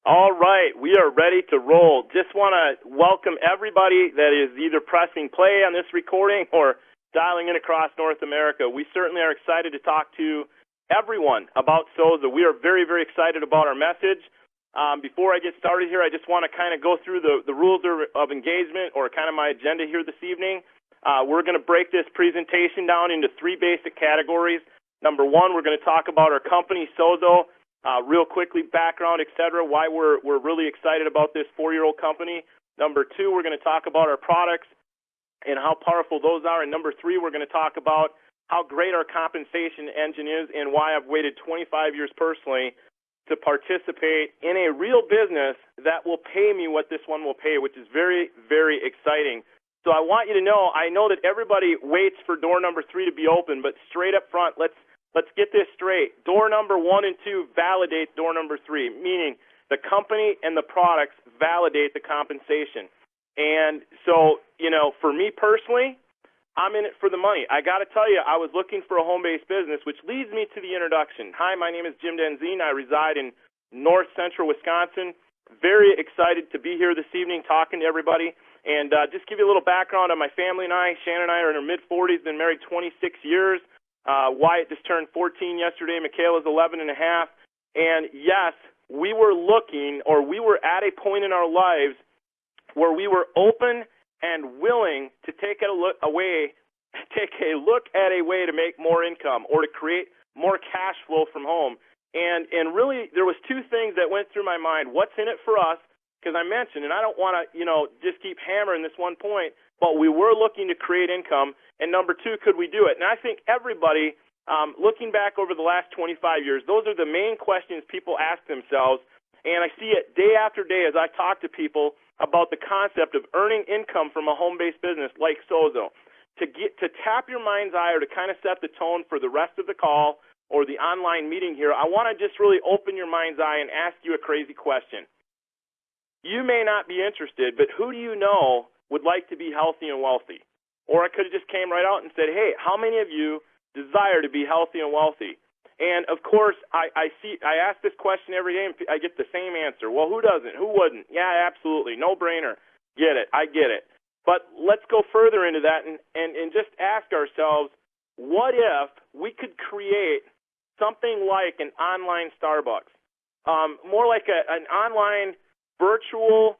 All right, we are ready to roll. Just want to welcome everybody that is either pressing play on this recording or dialing in across North America. We certainly are excited to talk to everyone about Sozo. We are very, very excited about our message. Before I get started here, I just want to kind of go through the rules of engagement, or kind of my agenda here this evening. We're going to break this presentation down into three basic categories. Number one, we're going to talk about our company, Sozo. Real quickly, background, etc., why we're really excited about this 4-year-old company. Number two, we're going to talk about our products and how powerful those are. And number three, we're going to talk about how great our compensation engine is and why I've waited 25 years personally to participate in a real business that will pay me what this one will pay, which is very, very exciting. So I want you to know, I know that everybody waits for door number 3 to be open, but straight up front, let's get this straight. Door number 1 and 2 validate door number 3, meaning the company and the products validate the compensation. And so, for me personally, I'm in it for the money. I got to tell you, I was looking for a home-based business, which leads me to the introduction. Hi, my name is Jim Denzene. I reside in north central Wisconsin. Very excited to be here this evening talking to everybody. And just give you a little background on my family and I. Shannon and I are in our mid-40s, been married 26 years. Wyatt just turned 14 yesterday. Michaela's 11 and a half. And yes, we were at a point in our lives where we were open and willing to take a look at a way to make more income or to create more cash flow from home. And really, there was two things that went through my mind. What's in it for us? Because I mentioned, and I don't want to, just keep hammering this one point, but we were looking to create income. And number two, could we do it? And I think everybody, looking back over the last 25 years, those are the main questions people ask themselves. And I see it day after day as I talk to people about the concept of earning income from a home-based business like Sozo. To tap your mind's eye, or to kind of set the tone for the rest of the call or the online meeting here, I want to just really open your mind's eye and ask you a crazy question. You may not be interested, but who do you know would like to be healthy and wealthy? Or I could have just came right out and said, hey, how many of you desire to be healthy and wealthy? And, of course, I ask this question every day, and I get the same answer. Well, who doesn't? Who wouldn't? Yeah, absolutely. No-brainer. Get it. I get it. But let's go further into that and just ask ourselves, what if we could create something like an online Starbucks, more like an online virtual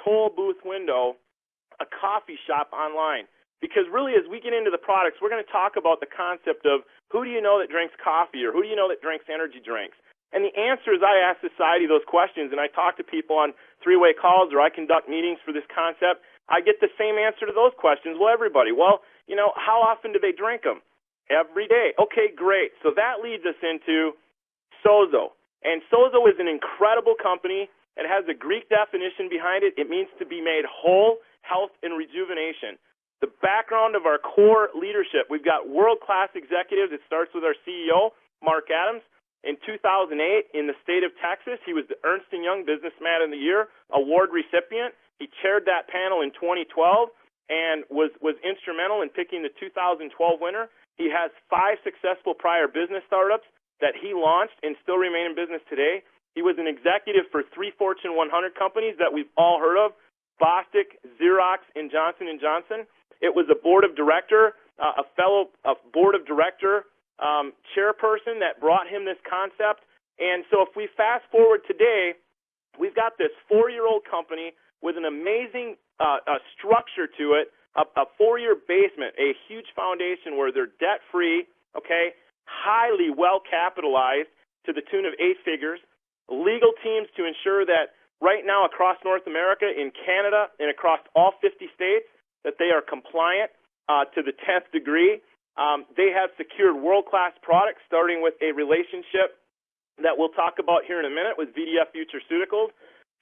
toll booth window, a coffee shop online? Because really, as we get into the products, we're going to talk about the concept of who do you know that drinks coffee, or who do you know that drinks energy drinks? And the answer is, I ask society those questions, and I talk to people on three-way calls, or I conduct meetings for this concept. I get the same answer to those questions. Well, everybody. Well, how often do they drink them? Every day. Okay, great. So that leads us into Sozo. And Sozo is an incredible company. It has a Greek definition behind it. It means to be made whole, health, and rejuvenation. The background of our core leadership, we've got world-class executives. It starts with our CEO, Mark Adams. In 2008, in the state of Texas, he was the Ernst & Young Businessman of the Year award recipient. He chaired that panel in 2012 and was instrumental in picking the 2012 winner. He has 5 successful prior business startups that he launched and still remain in business today. He was an executive for 3 Fortune 100 companies that we've all heard of, Bostic, Xerox, and Johnson & Johnson. It was a board of director, a board of director chairperson that brought him this concept. And so if we fast forward today, we've got this 4-year-old company with an amazing structure to it, a 4-year basement, a huge foundation where they're debt-free, okay, highly well-capitalized to the tune of 8 figures, legal teams to ensure that right now across North America, in Canada, and across all 50 states, that they are compliant to the 10th degree. They have secured world-class products, starting with a relationship that we'll talk about here in a minute with VDF Futureceuticals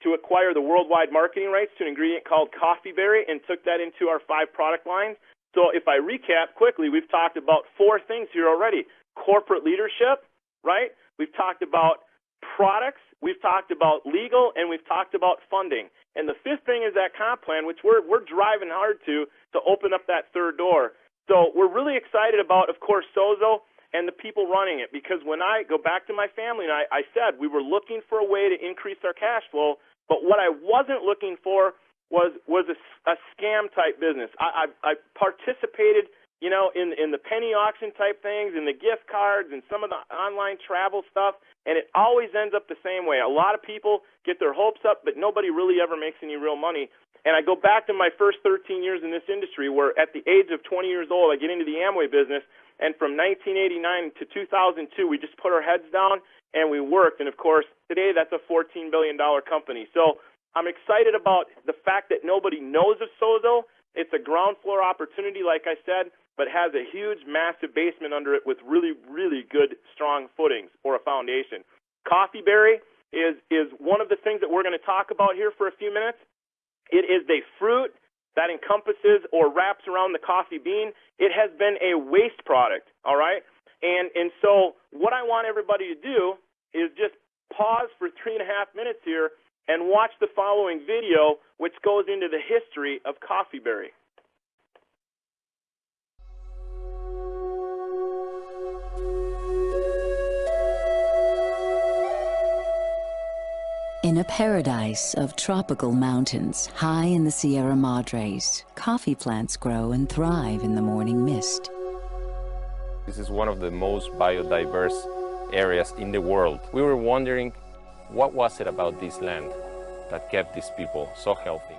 to acquire the worldwide marketing rights to an ingredient called coffee berry, and took that into our 5 product lines. So if I recap quickly, we've talked about 4 things here already. Corporate leadership, right? We've talked about products, we've talked about legal, and we've talked about funding. And the 5th thing is that comp plan, which we're driving hard to open up that 3rd door. So we're really excited about, of course, Sozo. and the people running it. Because when I go back to my family, and I said we were looking for a way to increase our cash flow, but what I wasn't looking for was a scam type business. I participated, you know, in the penny auction type things, in the gift cards, and some of the online travel stuff, and it always ends up the same way. A lot of people get their hopes up, but nobody really ever makes any real money. And I go back to my first 13 years in this industry, where at the age of 20 years old, I get into the Amway business, and from 1989 to 2002, we just put our heads down and we worked. And of course, today that's a $14 billion company. So I'm excited about the fact that nobody knows of Sozo. It's a ground floor opportunity, like I said, but has a huge, massive basement under it with really, really good, strong footings or a foundation. Coffee berry is one of the things that we're going to talk about here for a few minutes. It is a fruit that encompasses or wraps around the coffee bean. It has been a waste product, all right? And so what I want everybody to do is just pause for 3.5 minutes here and watch the following video, which goes into the history of coffee berry. In a paradise of tropical mountains high in the Sierra Madres, coffee plants grow and thrive in the morning mist. This is one of the most biodiverse areas in the world. We were wondering, what was it about this land that kept these people so healthy?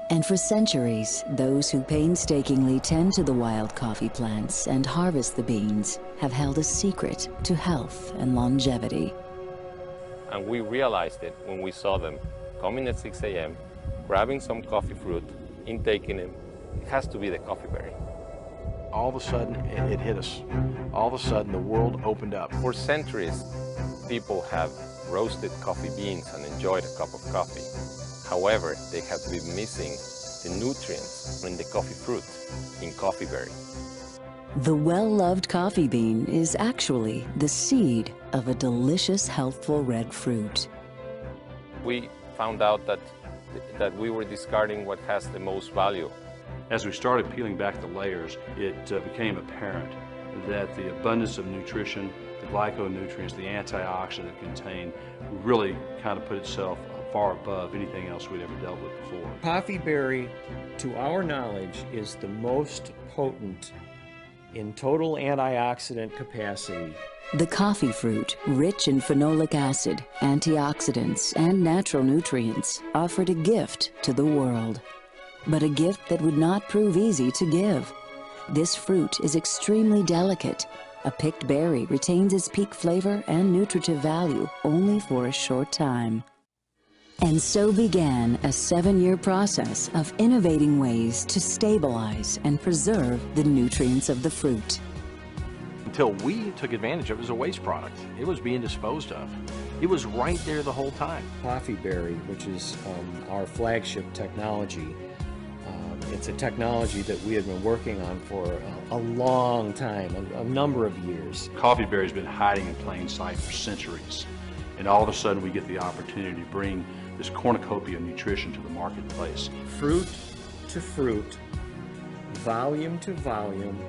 And for centuries, those who painstakingly tend to the wild coffee plants and harvest the beans have held a secret to health and longevity. And we realized it when we saw them coming at 6 a.m., grabbing some coffee fruit, intaking it. It has to be the coffee berry. All of a sudden, it hit us. All of a sudden, the world opened up. For centuries, people have roasted coffee beans and enjoyed a cup of coffee. However, they have been missing the nutrients in the coffee fruit, in coffee berry. The well-loved coffee bean is actually the seed of a delicious, healthful red fruit. We found out that we were discarding what has the most value. As we started peeling back the layers, it became apparent that the abundance of nutrition, the glyconutrients, the antioxidant contained really kind of put itself far above anything else we'd ever dealt with before. Coffee berry, to our knowledge, is the most potent in total antioxidant capacity. The coffee fruit, rich in phenolic acid, antioxidants, and natural nutrients, offered a gift to the world. But a gift that would not prove easy to give. This fruit is extremely delicate. A picked berry retains its peak flavor and nutritive value only for a short time. And so began a 7-year process of innovating ways to stabilize and preserve the nutrients of the fruit. Until we took advantage of it as a waste product. It was being disposed of. It was right there the whole time. Coffee berry, which is our flagship technology, it's a technology that we had been working on for a long time, a number of years. Coffee berry's been hiding in plain sight for centuries, and all of a sudden we get the opportunity to bring this cornucopia of nutrition to the marketplace. Fruit to fruit, volume to volume,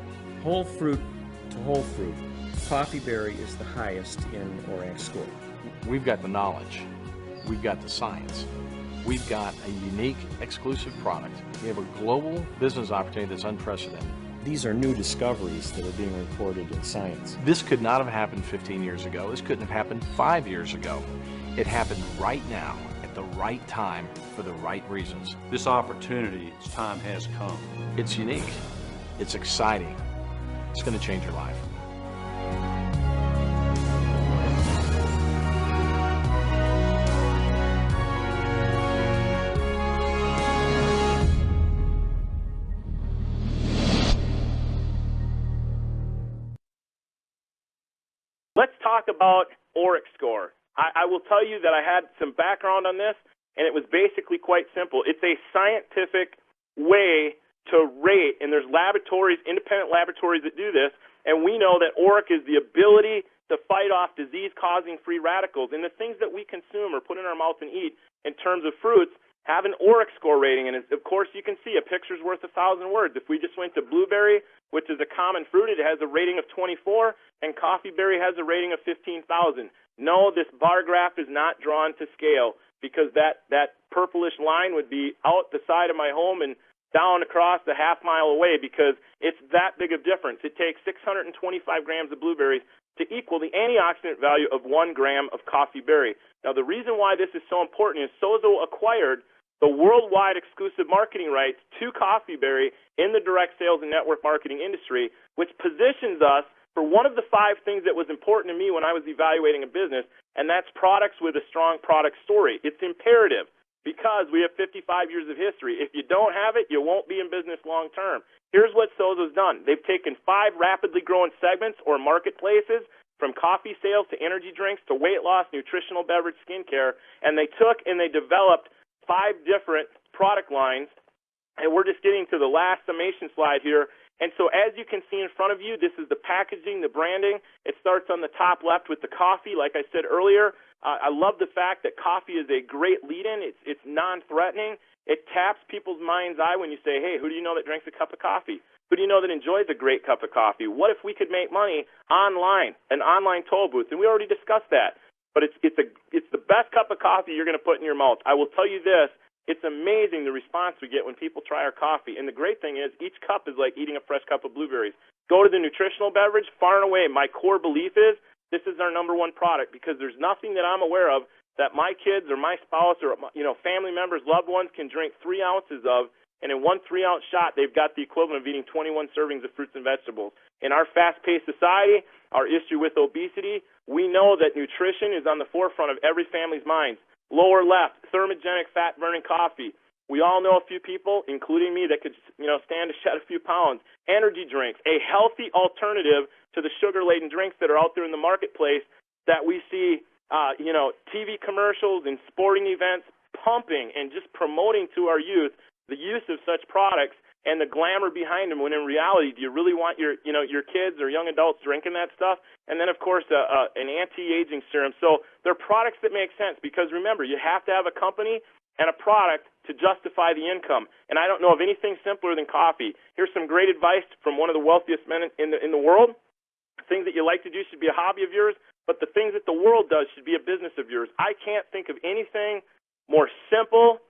whole fruit to whole fruit. Coffee berry is the highest in ORAC score. We've got the knowledge. We've got the science. We've got a unique, exclusive product. We have a global business opportunity that's unprecedented. These are new discoveries that are being recorded in science. This could not have happened 15 years ago. This couldn't have happened 5 years ago. It happened right now, at the right time, for the right reasons. This opportunity, its time has come. It's unique. It's exciting. It's going to change your life. Let's talk about ORAC score. I will tell you that I had some background on this, and it was basically quite simple. It's a scientific way to rate, and there's laboratories, independent laboratories that do this, and we know that ORAC is the ability to fight off disease-causing free radicals. And the things that we consume or put in our mouth and eat in terms of fruits have an ORIC score rating. And of course, you can see a picture's worth 1,000 words. If we just went to blueberry, which is a common fruit, it has a rating of 24, and coffee berry has a rating of 15,000. No, this bar graph is not drawn to scale, because that purplish line would be out the side of my home and down across the half-mile away, because it's that big of difference. It takes 625 grams of blueberries to equal the antioxidant value of 1 gram of coffee berry. Now, the reason why this is so important is Sozo acquired the worldwide exclusive marketing rights to coffee berry in the direct sales and network marketing industry, which positions us for one of the 5 things that was important to me when I was evaluating a business, and that's products with a strong product story. It's imperative, because we have 55 years of history. If you don't have it, you won't be in business long term. Here's what Sozo's done. They've taken 5 rapidly growing segments or marketplaces, from coffee sales to energy drinks to weight loss, nutritional beverage, skincare, and they took and they developed 5 different product lines, and we're just getting to the last summation slide here. And so as you can see in front of you, this is the packaging, the branding. It starts on the top left with the coffee, like I said earlier. I love the fact that coffee is a great lead-in. It's non-threatening. It taps people's mind's eye when you say, hey, who do you know that drinks a cup of coffee? Who do you know that enjoys a great cup of coffee? What if we could make money online, an online toll booth? And we already discussed that. But it's the best cup of coffee you're going to put in your mouth. I will tell you this. It's amazing the response we get when people try our coffee. And the great thing is each cup is like eating a fresh cup of blueberries. Go to the nutritional beverage, far and away, my core belief is this is our number 1 product, because there's nothing that I'm aware of that my kids or my spouse or family members, loved ones can drink 3 ounces of, and in 1 3-ounce shot, they've got the equivalent of eating 21 servings of fruits and vegetables. In our fast-paced society, our issue with obesity, we know that nutrition is on the forefront of every family's minds. Lower left, thermogenic fat-burning coffee. We all know a few people, including me, that could stand to shed a few pounds. Energy drinks, a healthy alternative to the sugar-laden drinks that are out there in the marketplace that we see, TV commercials and sporting events pumping and just promoting to our youth the use of such products and the glamour behind them, when in reality, do you really want your kids or young adults drinking that stuff? And then, of course, an anti-aging serum. So they're products that make sense, because remember, you have to have a company and a product to justify the income. And I don't know of anything simpler than coffee. Here's some great advice from one of the wealthiest men in the world. Things that you like to do should be a hobby of yours, but the things that the world does should be a business of yours. I can't think of anything more simple,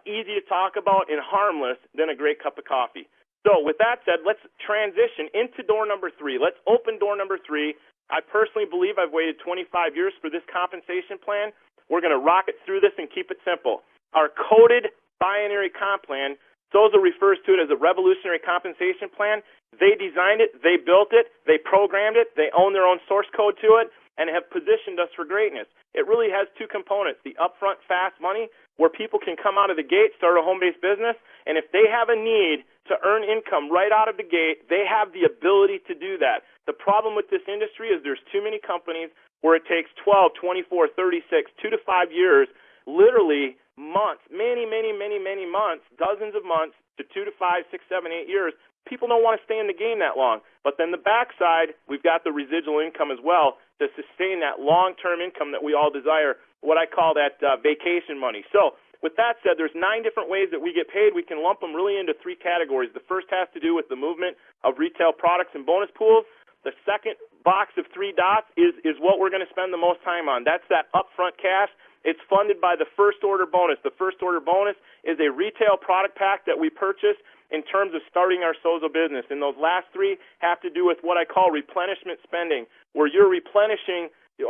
easy to talk about, and harmless than a great cup of coffee. So with that said, let's transition into door number 3. Let's open door number 3. I personally believe I've waited 25 years for this compensation plan. We're going to rock it through this and keep it simple. Our coded binary comp plan, Sozo refers to it as a revolutionary compensation plan. They designed it, they built it, they programmed it, they own their own source code to it, and have positioned us for greatness. It really has 2 components: the upfront fast money, where people can come out of the gate, start a home-based business, and if they have a need to earn income right out of the gate, they have the ability to do that. The problem with this industry is there's too many companies where it takes 12, 24, 36, 2 to 5 years, literally months, many months, dozens of months, to 2 to 5, 6, 7, 8 years. People don't want to stay in the game that long. But then the backside, we've got the residual income as well to sustain that long-term income that we all desire, what I call that vacation money. So with that said, there's 9 different ways that we get paid. We can lump them really into 3 categories. The first has to do with the movement of retail products and bonus pools. The second box of 3 dots is what we're going to spend the most time on. That's that upfront cash. It's funded by the first order bonus. The first order bonus is a retail product pack that we purchase in terms of starting our Sozo business. And those last 3 have to do with what I call replenishment spending, where you're replenishing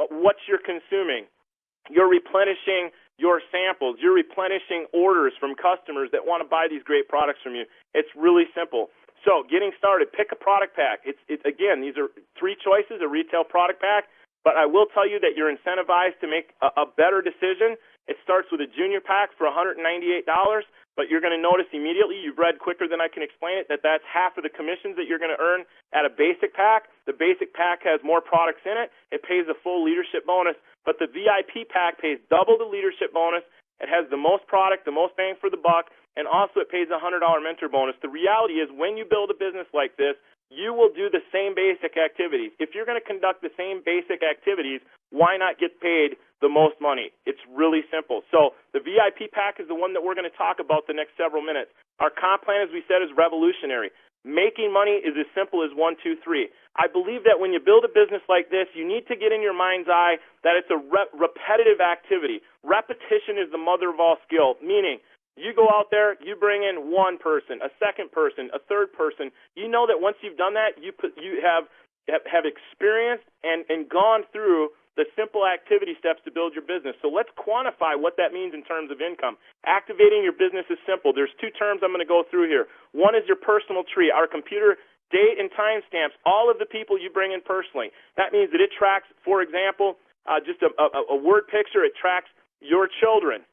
what you're consuming. You're replenishing your samples. You're replenishing orders from customers that want to buy these great products from you. It's really simple. So getting started, pick a product pack. It's again, these are 3 choices, a retail product pack, but I will tell you that you're incentivized to make a better decision. It starts with a junior pack for $198, but you're going to notice immediately, you've read quicker than I can explain it, that that's half of the commissions that you're going to earn at a basic pack. The basic pack has more products in it. It pays a full leadership bonus, but the VIP pack pays double the leadership bonus. It has the most product, the most bang for the buck, and also it pays a $100 mentor bonus. The reality is when you build a business like this, you will do the same basic activities. If you're going to conduct the same basic activities, why not get paid the most money? It's really simple. So the VIP pack is the one that we're going to talk about the next several minutes. Our comp plan, as we said, is revolutionary. Making money is as simple as 1, 2, 3. I believe that when you build a business like this, you need to get in your mind's eye that it's a repetitive activity. Repetition is the mother of all skill, meaning you go out there, you bring in one person, a second person, a third person. You know that once you've done that, you have experienced and gone through the simple activity steps to build your business. So let's quantify what that means in terms of income. Activating your business is simple. There's 2 terms I'm going to go through here. One is your personal tree. Our computer date and time stamps all of the people you bring in personally. That means that it tracks, for example, just a word picture. It tracks your children.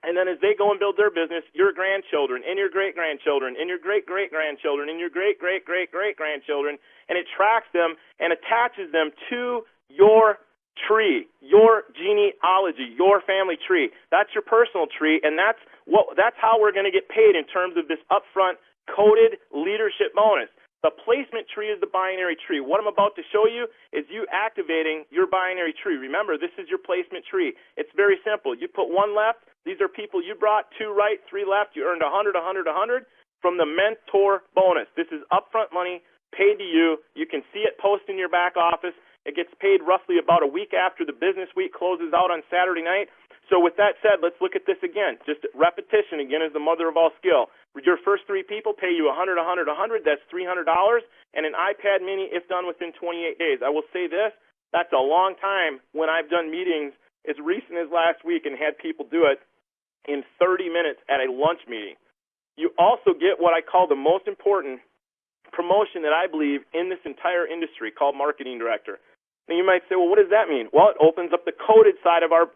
And then as they go and build their business, your grandchildren and your great-grandchildren and your great-great-grandchildren and your great-great-great-great-grandchildren, and it tracks them and attaches them to your tree, your genealogy, your family tree. That's your personal tree, and that's how we're going to get paid in terms of this upfront coded leadership bonus. The placement tree is the binary tree. What I'm about to show you is you activating your binary tree. Remember, this is your placement tree. It's very simple. You put 1 left. These are people you brought, 2 right, 3 left. You earned 100, 100, 100 from the mentor bonus. This is upfront money paid to you. You can see it post in your back office. It gets paid roughly about a week after the business week closes out on Saturday night. So with that said, let's look at this again. Just repetition, again, is the mother of all skill. Your first 3 people pay you 100, 100, 100. That's $300, and an iPad mini if done within 28 days. I will say this, that's a long time when I've done meetings as recent as last week and had people do it in 30 minutes at a lunch meeting. You also get what I call the most important promotion that I believe in this entire industry called marketing director. Now you might say, well, what does that mean? Well, it opens up the coded side of our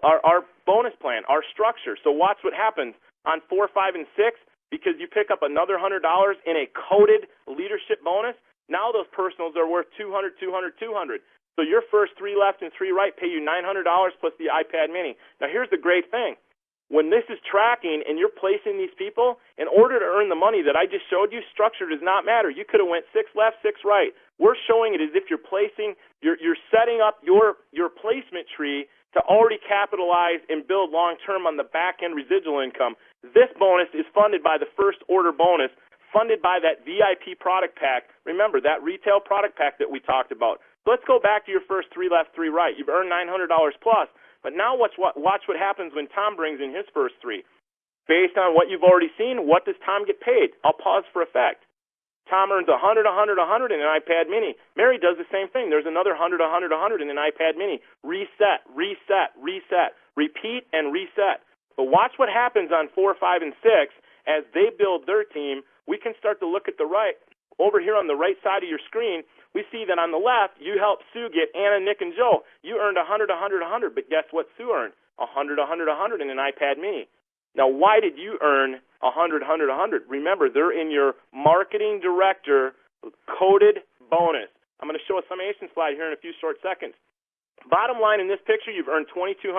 bonus plan, our structure. So watch what happens on 4, 5, and 6, because you pick up another $100 in a coded leadership bonus. Now those personals are worth $200, $200, $200. So your first 3 left and 3 right pay you $900 plus the iPad mini. Now here's the great thing. When this is tracking and you're placing these people, in order to earn the money that I just showed you, structure does not matter. You could have went 6 left, 6 right. We're showing it as if you're placing, you're setting up your placement tree to already capitalize and build long-term on the back-end residual income. This bonus is funded by the first order bonus, funded by that VIP product pack. Remember, that retail product pack that we talked about. So let's go back to your first 3 left, 3 right. You've earned $900 plus. But now watch what happens when Tom brings in his first 3. Based on what you've already seen, what does Tom get paid? I'll pause for effect. Tom earns 100, 100, 100 in an iPad mini. Mary does the same thing. There's another 100, 100, 100 in an iPad mini. Reset, reset, reset. Repeat and reset. But watch what happens on 4, 5, and 6 as they build their team. We can start to look at the right. Over here on the right side of your screen, we see that on the left, you helped Sue get Anna, Nick, and Joe. You earned 100, 100, 100, but guess what Sue earned? 100, 100, 100 in an iPad mini. Now, why did you earn 100, 100, 100? Remember, they're in your marketing director coded bonus. I'm going to show a summation slide here in a few short seconds. Bottom line in this picture, you've earned $2,200,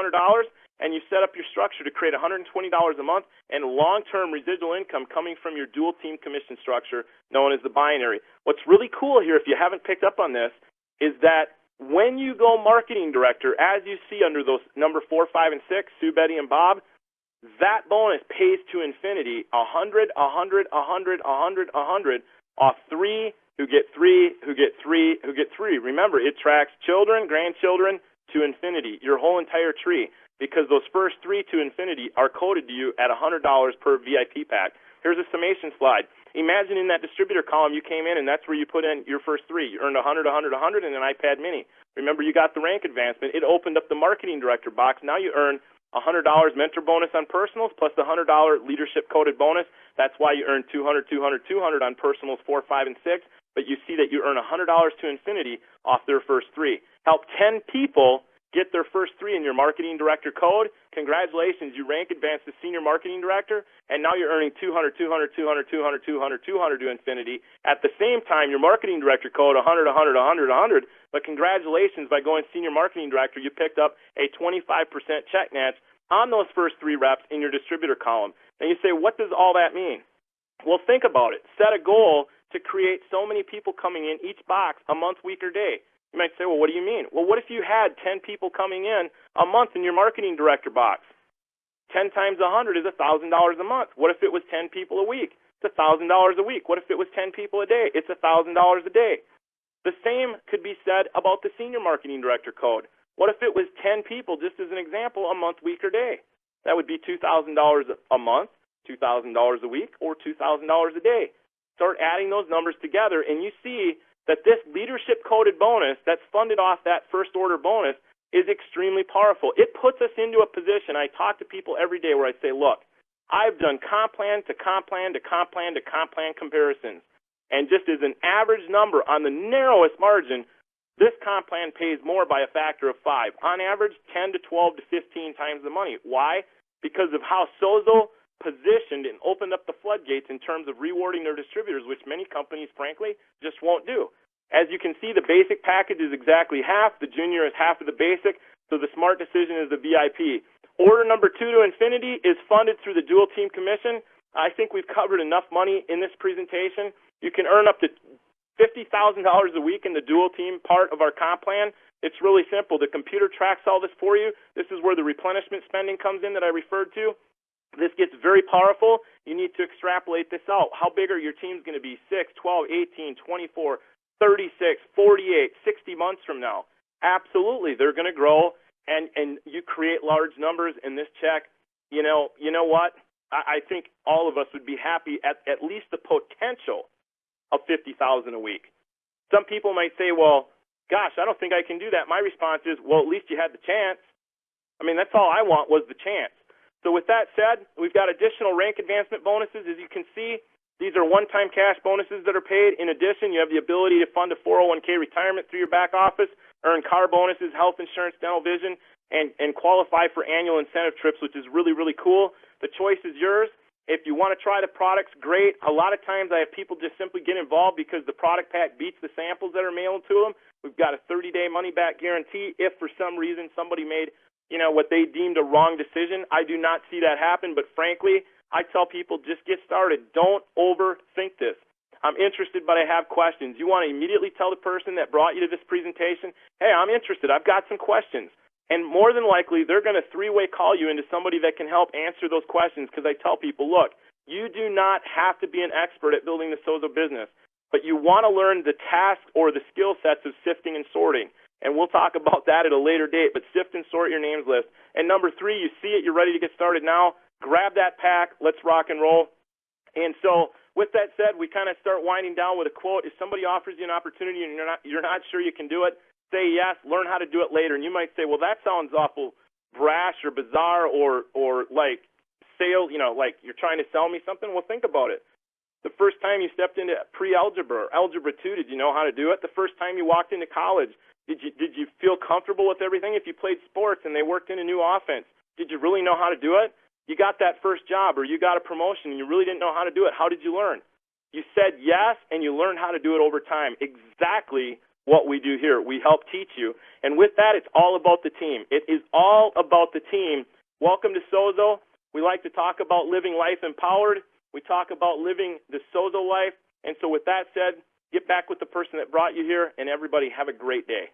and you set up your structure to create $120 a month and long-term residual income coming from your dual team commission structure known as the binary. What's really cool here, if you haven't picked up on this, is that when you go marketing director, as you see under those number 4, 5, and 6, Sue, Betty, and Bob, that bonus pays to infinity 100, 100, 100, 100, 100 off 3 who get 3, who get 3, who get 3. Remember, it tracks children, grandchildren to infinity, your whole entire tree, because those first 3 to infinity are coded to you at $100 per VIP pack. Here's a summation slide. Imagine in that distributor column you came in, and that's where you put in your first 3. You earned 100, 100, 100 in an iPad mini. Remember, you got the rank advancement. It opened up the marketing director box. Now you earn $100 mentor bonus on personals plus the $100 leadership coded bonus. That's why you earn 200, 200, 200 on personals 4, 5, and 6. But you see that you earn $100 to infinity off their first 3. Help 10 people get their first 3 in your marketing director code. Congratulations, you rank advanced to senior marketing director, and now you're earning 200, 200, 200, 200, 200, 200 to infinity. At the same time, your marketing director code 100, 100, 100, 100. But congratulations, by going senior marketing director, you picked up a 25% check match on those first 3 reps in your distributor column. Now you say, what does all that mean? Well, think about it. Set a goal to create so many people coming in each box a month, week, or day. You might say, well, what do you mean? Well, what if you had 10 people coming in a month in your marketing director box? 10 times 100 is $1,000 a month. What if it was 10 people a week? It's $1,000 a week. What if it was 10 people a day? It's $1,000 a day. The same could be said about the senior marketing director code. What if it was 10 people, just as an example, a month, week, or day? That would be $2,000 a month, $2,000 a week, or $2,000 a day. Start adding those numbers together, and you see that this leadership coded bonus that's funded off that first order bonus is extremely powerful. It puts us into a position. I talk to people every day where I say, look, I've done comp plan to comp plan to comp plan to comp plan comparisons. And just as an average number on the narrowest margin, this comp plan pays more by a factor of 5. On average, 10 to 12 to 15 times the money. Why? Because of how Sozo positioned and opened up the floodgates in terms of rewarding their distributors, which many companies, frankly, just won't do. As you can see, the basic package is exactly half. The junior is half of the basic. So the smart decision is the VIP. Order number 2 to infinity is funded through the dual team commission. I think we've covered enough money in this presentation. You can earn up to $50,000 a week in the dual team part of our comp plan. It's really simple. The computer tracks all this for you. This is where the replenishment spending comes in that I referred to. This gets very powerful. You need to extrapolate this out. How big are your teams going to be? 6, 12, 18, 24, 36, 48, 60 months from now? Absolutely. They're going to grow, and you create large numbers in this check. You know what? I think all of us would be happy at least the potential of $50,000 a week. Some people might say, well, gosh, I don't think I can do that. My response is, well, at least you had the chance. I mean, that's all I want was the chance. So with that said, we've got additional rank advancement bonuses. As you can see, these are one-time cash bonuses that are paid. In addition, you have the ability to fund a 401k retirement through your back office, earn car bonuses, health insurance, dental vision, and qualify for annual incentive trips, which is really, really cool. The choice is yours. If you want to try the products, great. A lot of times I have people just simply get involved because the product pack beats the samples that are mailed to them. We've got a 30-day money-back guarantee if for some reason somebody made what they deemed a wrong decision. I do not see that happen, but frankly, I tell people just get started. Don't overthink this. I'm interested, but I have questions. You want to immediately tell the person that brought you to this presentation, hey, I'm interested. I've got some questions. And more than likely, they're going to three-way call you into somebody that can help answer those questions, because I tell people, look, you do not have to be an expert at building the Sozo business, but you want to learn the task or the skill sets of sifting and sorting. And we'll talk about that at a later date, but sift and sort your names list. And number 3, you see it, you're ready to get started now. Grab that pack. Let's rock and roll. And so with that said, we kind of start winding down with a quote. If somebody offers you an opportunity and you're not sure you can do it, say yes, learn how to do it later. And you might say, well, that sounds awful brash or bizarre or like sales, like you're trying to sell me something. Well, think about it. The first time you stepped into pre-algebra or algebra 2, did you know how to do it? The first time you walked into college, did you feel comfortable with everything? If you played sports and they worked in a new offense, did you really know how to do it? You got that first job or you got a promotion and you really didn't know how to do it. How did you learn? You said yes, and you learned how to do it over time. Exactly what we do here. We help teach you. And with that, it's all about the team. It is all about the team. Welcome to Sozo. We like to talk about living life empowered. We talk about living the Sozo life. And so with that said, get back with the person that brought you here, and everybody have a great day.